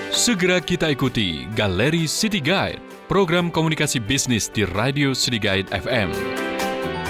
Segera kita ikuti Galeri City Guide, program komunikasi bisnis di Radio City Guide FM.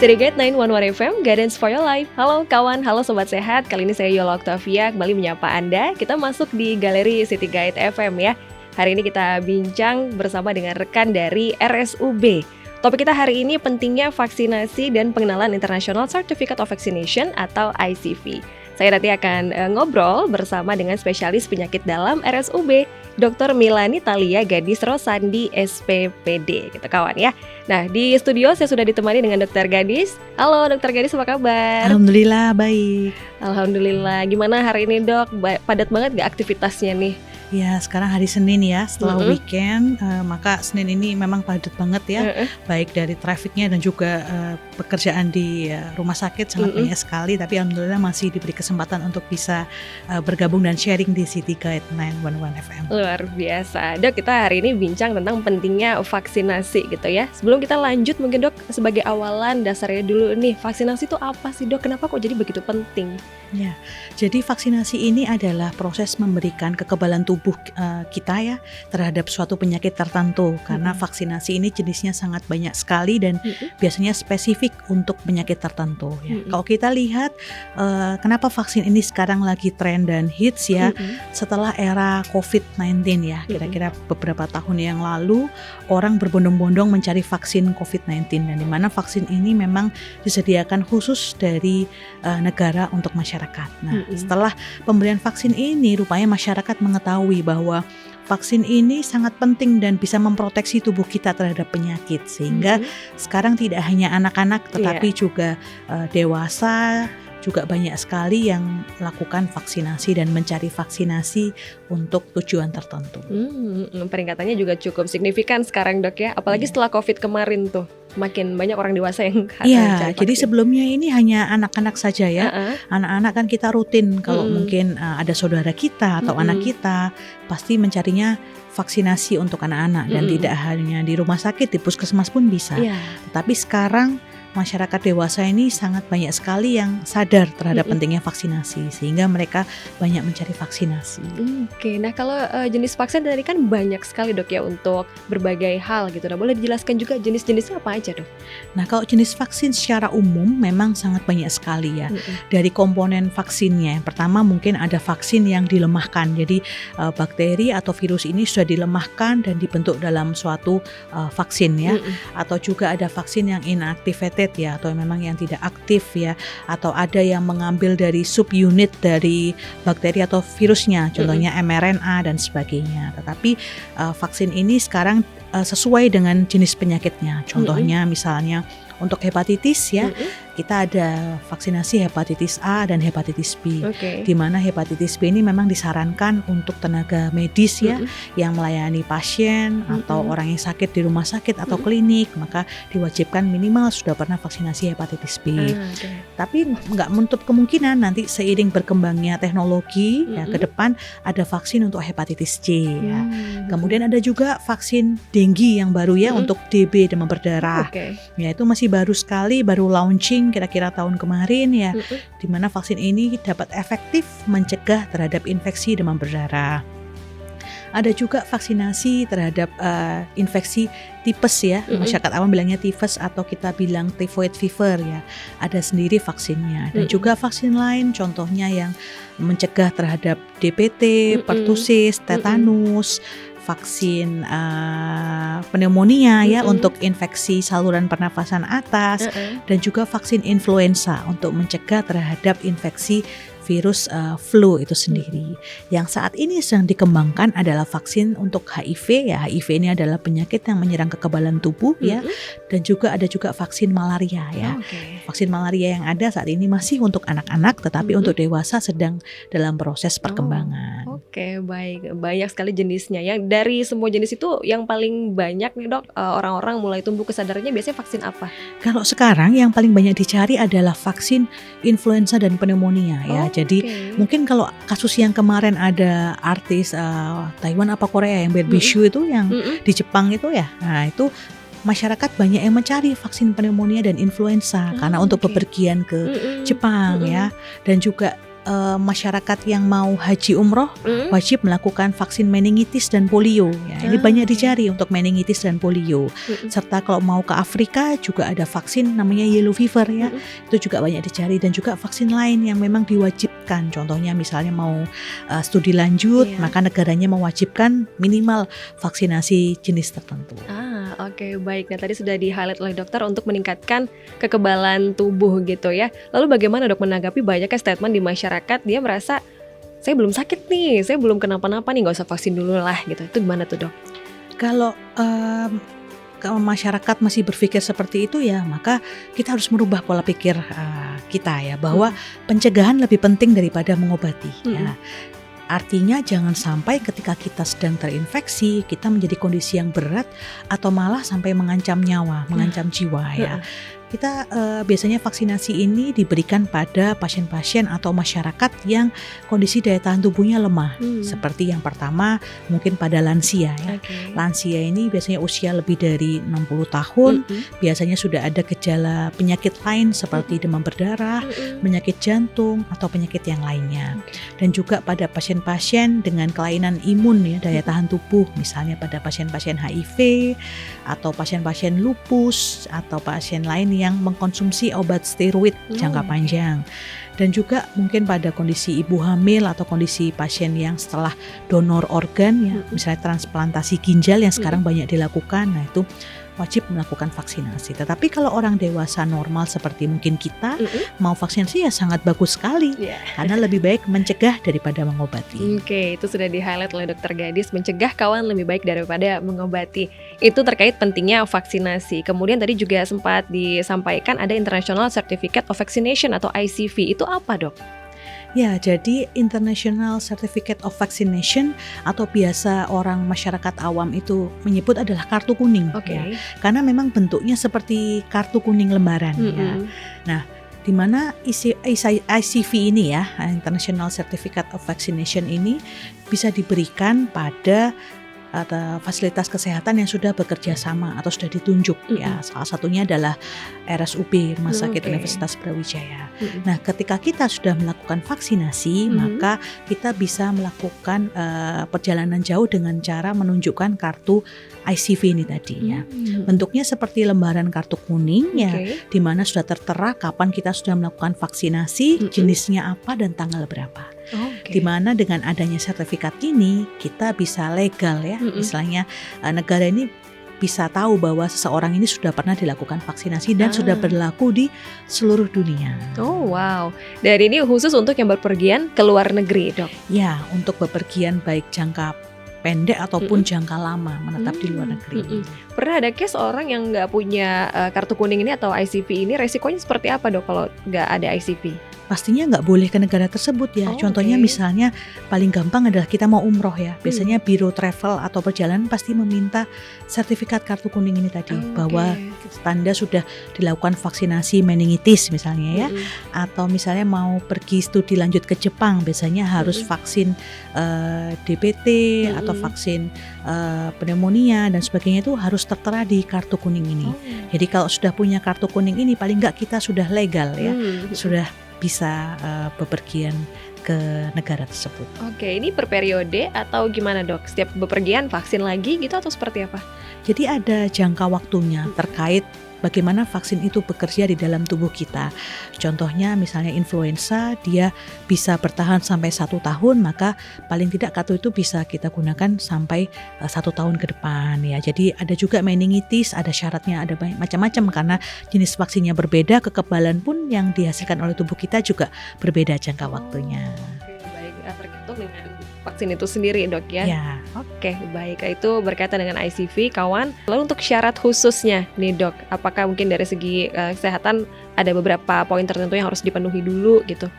City Guide 911 FM, Guidance for Your Life. Halo kawan, halo sobat sehat. Kali ini saya Yola Octavia kembali menyapa Anda. Kita masuk di Galeri City Guide FM ya. Hari ini kita bincang bersama dengan rekan dari RSUB. Topik kita hari ini pentingnya vaksinasi dan pengenalan International Certificate of Vaccination atau ICV. Saya nanti akan ngobrol bersama dengan spesialis penyakit dalam RSUB, Dr. Milani Thalia Gadis Rosandi SPPD, gitu kawan ya. Nah, di studio saya sudah ditemani dengan Dr. Gadis. Halo Dr. Gadis, apa kabar? Alhamdulillah baik. Alhamdulillah. Gimana hari ini dok? Padat banget gak aktivitasnya nih? Ya, sekarang hari Senin ya, setelah weekend, maka Senin ini memang padat banget ya, baik dari trafiknya dan juga pekerjaan di rumah sakit sangat banyak sekali. Tapi alhamdulillah masih diberi kesempatan untuk bisa bergabung dan sharing di City Guide 911 FM. Luar biasa. Dok, kita hari ini bincang tentang pentingnya vaksinasi gitu ya. Sebelum kita lanjut mungkin dok, sebagai awalan dasarnya dulu nih, vaksinasi itu apa sih dok? Kenapa kok jadi begitu penting? Ya, jadi vaksinasi ini adalah proses memberikan kekebalan tubuh kita ya terhadap suatu penyakit tertentu, karena vaksinasi ini jenisnya sangat banyak sekali dan biasanya spesifik untuk penyakit tertentu ya. Kalau kita lihat kenapa vaksin ini sekarang lagi tren dan hits ya, setelah era COVID-19 ya, kira-kira beberapa tahun yang lalu orang berbondong-bondong mencari vaksin COVID-19, dan di mana vaksin ini memang disediakan khusus dari negara untuk masyarakat. Nah, setelah pemberian vaksin ini, rupanya masyarakat mengetahui bahwa vaksin ini sangat penting dan bisa memproteksi tubuh kita terhadap penyakit, sehingga sekarang tidak hanya anak-anak tetapi juga dewasa juga banyak sekali yang melakukan vaksinasi dan mencari vaksinasi untuk tujuan tertentu. Peningkatannya juga cukup signifikan sekarang dok ya, apalagi setelah COVID kemarin tuh. Makin banyak orang dewasa yang ya, jadi sebelumnya ini hanya anak-anak saja ya. Anak-anak kan kita rutin kalau mungkin ada saudara kita atau anak kita pasti mencarinya vaksinasi untuk anak-anak, dan tidak hanya di rumah sakit, di puskesmas pun bisa. Tetapi sekarang masyarakat dewasa ini sangat banyak sekali yang sadar terhadap pentingnya vaksinasi, sehingga mereka banyak mencari vaksinasi. Oke, nah kalau jenis vaksin tadi kan banyak sekali dok ya untuk berbagai hal gitu. Nah, boleh dijelaskan juga jenis-jenisnya apa aja dok? Nah, kalau jenis vaksin secara umum memang sangat banyak sekali ya. Dari komponen vaksinnya, yang pertama mungkin ada vaksin yang dilemahkan. Jadi bakteri atau virus ini sudah dilemahkan dan dibentuk dalam suatu vaksin ya. Atau juga ada vaksin yang inactivated ya, atau memang yang tidak aktif ya, atau ada yang mengambil dari subunit dari bakteri atau virusnya, contohnya mRNA dan sebagainya. Tetapi vaksin ini sekarang sesuai dengan jenis penyakitnya. Contohnya misalnya untuk hepatitis ya, kita ada vaksinasi hepatitis A dan hepatitis B. Di mana hepatitis B ini memang disarankan untuk tenaga medis ya, yang melayani pasien atau orang yang sakit di rumah sakit atau klinik, maka diwajibkan minimal sudah pernah vaksinasi hepatitis B. Tapi nggak menutup kemungkinan nanti seiring berkembangnya teknologi ya, ke depan ada vaksin untuk hepatitis C ya. Kemudian ada juga vaksin dengue yang baru ya, untuk DB demam berdarah. Ya, itu masih baru sekali, baru launching kira-kira tahun kemarin ya, di mana vaksin ini dapat efektif mencegah terhadap infeksi demam berdarah. Ada juga vaksinasi terhadap infeksi tipes ya, masyarakat awam bilangnya tifus atau kita bilang typhoid fever ya, ada sendiri vaksinnya. Dan juga vaksin lain contohnya yang mencegah terhadap DPT, pertusis, tetanus, vaksin pneumonia ya, untuk infeksi saluran pernafasan atas, dan juga vaksin influenza untuk mencegah terhadap infeksi virus flu itu sendiri. Yang saat ini sedang dikembangkan adalah vaksin untuk HIV ya. HIV ini adalah penyakit yang menyerang kekebalan tubuh ya, dan juga ada juga vaksin malaria ya. Vaksin malaria yang ada saat ini masih untuk anak-anak, tetapi untuk dewasa sedang dalam proses perkembangan. Oke, baik. Banyak sekali jenisnya ya. Dari semua jenis itu yang paling banyak nih dok, orang-orang mulai tumbuh kesadarannya biasanya vaksin apa? Kalau sekarang yang paling banyak dicari adalah vaksin influenza dan pneumonia ya. Jadi mungkin kalau kasus yang kemarin ada artis Taiwan apa Korea yang Baby Shu itu yang di Jepang itu ya. Nah, itu masyarakat banyak yang mencari vaksin pneumonia dan influenza karena untuk bepergian ke Jepang ya. Dan juga masyarakat yang mau haji umroh wajib melakukan vaksin meningitis dan polio. Ya, ini banyak dicari untuk meningitis dan polio. Serta kalau mau ke Afrika juga ada vaksin namanya yellow fever ya. Itu juga banyak dicari, dan juga vaksin lain yang memang diwajibkan. Contohnya misalnya mau studi lanjut, maka negaranya mewajibkan minimal vaksinasi jenis tertentu. Oke, baik. Nah, tadi sudah di-highlight oleh dokter untuk meningkatkan kekebalan tubuh gitu ya. Lalu bagaimana dok menanggapi banyaknya statement di masyarakat, dia merasa saya belum sakit nih, saya belum kenapa-napa nih, nggak usah vaksin dulu lah gitu. Itu gimana tuh dok? Kalau masyarakat masih berpikir seperti itu ya, maka kita harus merubah pola pikir kita ya, bahwa pencegahan lebih penting daripada mengobati ya. Artinya jangan sampai ketika kita sedang terinfeksi, kita menjadi kondisi yang berat atau malah sampai mengancam nyawa, mengancam jiwa ya. Kita biasanya vaksinasi ini diberikan pada pasien-pasien atau masyarakat yang kondisi daya tahan tubuhnya lemah. Seperti yang pertama mungkin pada lansia ya. Lansia ini biasanya usia lebih dari 60 tahun, biasanya sudah ada gejala penyakit lain seperti demam berdarah, penyakit jantung atau penyakit yang lainnya. Dan juga pada pasien-pasien dengan kelainan imun ya, daya tahan tubuh, misalnya pada pasien-pasien HIV atau pasien-pasien lupus atau pasien lain yang mengkonsumsi obat steroid jangka panjang. Dan juga mungkin pada kondisi ibu hamil atau kondisi pasien yang setelah donor organ ya, misalnya transplantasi ginjal yang sekarang banyak dilakukan, nah itu wajib melakukan vaksinasi. Tetapi kalau orang dewasa normal seperti mungkin kita mau vaksinasi ya sangat bagus sekali, karena lebih baik mencegah daripada mengobati. Oke, itu sudah di-highlight oleh dokter Gadis, mencegah kawan lebih baik daripada mengobati. Itu terkait pentingnya vaksinasi. Kemudian tadi juga sempat disampaikan ada International Certificate of Vaccination atau ICV. Itu apa dok? Ya, jadi International Certificate of Vaccination atau biasa orang masyarakat awam itu menyebut adalah kartu kuning. Ya, karena memang bentuknya seperti kartu kuning lembaran. Ya. Nah, di mana ICV ini ya, International Certificate of Vaccination ini bisa diberikan pada atau fasilitas kesehatan yang sudah bekerja sama atau sudah ditunjuk ya, salah satunya adalah RSUP Rumah Sakit Universitas Brawijaya. Nah, ketika kita sudah melakukan vaksinasi, maka kita bisa melakukan perjalanan jauh dengan cara menunjukkan kartu ICV ini tadi ya. Bentuknya seperti lembaran kartu kuning ya, di mana sudah tertera kapan kita sudah melakukan vaksinasi, jenisnya apa dan tanggal berapa. Di mana dengan adanya sertifikat ini kita bisa legal ya, misalnya negara ini bisa tahu bahwa seseorang ini sudah pernah dilakukan vaksinasi dan sudah berlaku di seluruh dunia. Oh wow, dan ini khusus untuk yang berpergian ke luar negeri dok? Ya, untuk bepergian baik jangka pendek ataupun jangka lama menetap di luar negeri. Pernah ada case orang yang nggak punya kartu kuning ini atau ICV ini, resikonya seperti apa dok kalau nggak ada ICV? Pastinya nggak boleh ke negara tersebut ya. Contohnya misalnya paling gampang adalah kita mau umroh ya. Biasanya biro travel atau perjalanan pasti meminta sertifikat kartu kuning ini tadi, bahwa Anda sudah dilakukan vaksinasi meningitis misalnya ya, atau misalnya mau pergi studi lanjut ke Jepang, biasanya harus vaksin DPT atau vaksin pneumonia dan sebagainya, itu harus tertera di kartu kuning ini. Jadi kalau sudah punya kartu kuning ini paling nggak kita sudah legal ya, sudah bisa bepergian ke negara tersebut. Oke, ini per periode atau gimana dok? Setiap bepergian vaksin lagi gitu atau seperti apa? Jadi ada jangka waktunya terkait bagaimana vaksin itu bekerja di dalam tubuh kita. Contohnya misalnya influenza, dia bisa bertahan sampai 1 tahun, maka paling tidak kartu itu bisa kita gunakan sampai 1 tahun ke depan ya. Jadi ada juga meningitis, ada syaratnya, ada banyak macam-macam karena jenis vaksinnya berbeda, kekebalan pun yang dihasilkan oleh tubuh kita juga berbeda jangka waktunya. Baik, tergantung dengan vaksin itu sendiri dok ya? Oke, baik. Itu berkaitan dengan ICV kawan. Lalu untuk syarat khususnya nih dok, apakah mungkin dari segi kesehatan ada beberapa poin tertentu yang harus dipenuhi dulu gitu?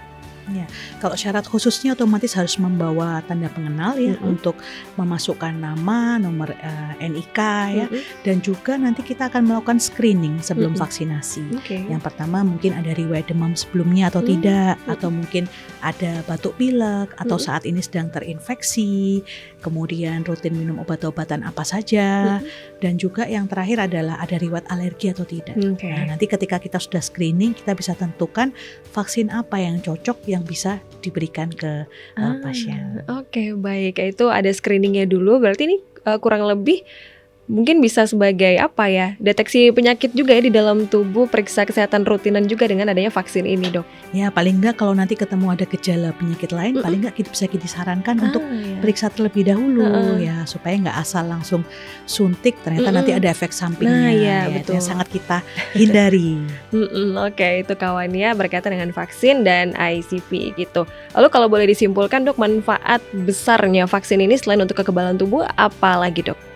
Ya, kalau syarat khususnya otomatis harus membawa tanda pengenal ya, untuk memasukkan nama, nomor NIK ya, dan juga nanti kita akan melakukan screening sebelum vaksinasi. Yang pertama mungkin ada riwayat demam sebelumnya atau tidak, atau mungkin ada batuk pilek atau saat ini sedang terinfeksi, kemudian rutin minum obat-obatan apa saja, dan juga yang terakhir adalah ada riwayat alergi atau tidak. Nah, nanti ketika kita sudah screening kita bisa tentukan vaksin apa yang cocok, yang yang bisa diberikan ke pasien. Oke, baik. Itu ada screeningnya dulu. Berarti ini kurang lebih mungkin bisa sebagai apa ya, deteksi penyakit juga ya di dalam tubuh, periksa kesehatan rutinan juga dengan adanya vaksin ini, Dok. Ya paling nggak kalau nanti ketemu ada gejala penyakit lain, paling nggak bisa kita sarankan untuk periksa terlebih dahulu ya, supaya nggak asal langsung suntik ternyata nanti ada efek sampingnya. Nah, ya, itu betul. yang sangat kita hindari. Oke, itu kawannya berkaitan dengan vaksin dan ICV gitu. Lalu kalau boleh disimpulkan, Dok, manfaat besarnya vaksin ini selain untuk kekebalan tubuh, apa lagi, Dok?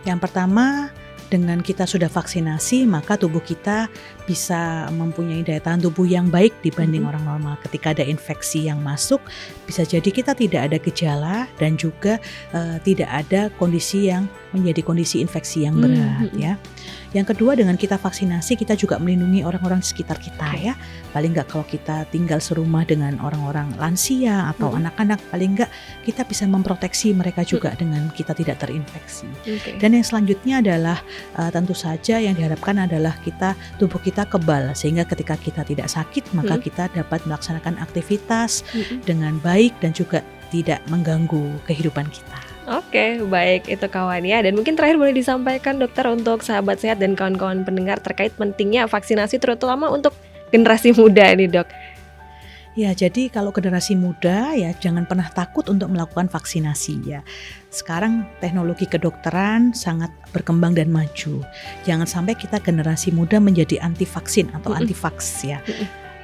Yang pertama, dengan kita sudah vaksinasi, maka tubuh kita bisa mempunyai daya tahan tubuh yang baik dibanding orang normal. Ketika ada infeksi yang masuk, bisa jadi kita tidak ada gejala dan juga tidak ada kondisi yang menjadi kondisi infeksi yang berat ya. Yang kedua, dengan kita vaksinasi, kita juga melindungi orang-orang di sekitar kita ya. Paling nggak kalau kita tinggal serumah dengan orang-orang lansia atau anak-anak, paling nggak kita bisa memproteksi mereka juga dengan kita tidak terinfeksi. Dan yang selanjutnya adalah tentu saja yang diharapkan adalah tubuh kita kebal, sehingga ketika kita tidak sakit maka kita dapat melaksanakan aktivitas dengan baik dan juga tidak mengganggu kehidupan kita. Oke, baik, itu kawannya. Dan mungkin terakhir boleh disampaikan, Dokter, untuk sahabat sehat dan kawan-kawan pendengar terkait pentingnya vaksinasi terutama untuk generasi muda nih, Dok. Ya, jadi kalau generasi muda ya jangan pernah takut untuk melakukan vaksinasi ya. Sekarang teknologi kedokteran sangat berkembang dan maju. Jangan sampai kita generasi muda menjadi anti vaksin atau anti vaks ya.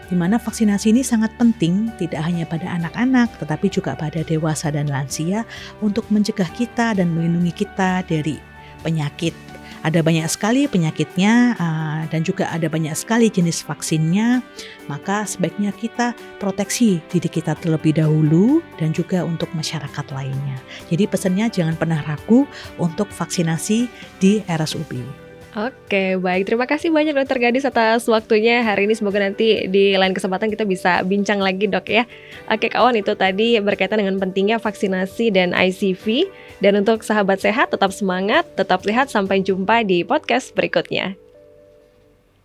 Di mana vaksinasi ini sangat penting tidak hanya pada anak-anak tetapi juga pada dewasa dan lansia untuk mencegah kita dan melindungi kita dari penyakit. Ada banyak sekali penyakitnya dan juga ada banyak sekali jenis vaksinnya, maka sebaiknya kita proteksi diri kita terlebih dahulu dan juga untuk masyarakat lainnya. Jadi pesannya jangan pernah ragu untuk vaksinasi di RSUB. Oke, baik. Terima kasih banyak Dokter Gadis atas waktunya hari ini. Semoga nanti di lain kesempatan kita bisa bincang lagi, Dok ya. Oke kawan, itu tadi berkaitan dengan pentingnya vaksinasi dan ICV. Dan untuk sahabat sehat, tetap semangat, tetap sehat. Sampai jumpa di podcast berikutnya.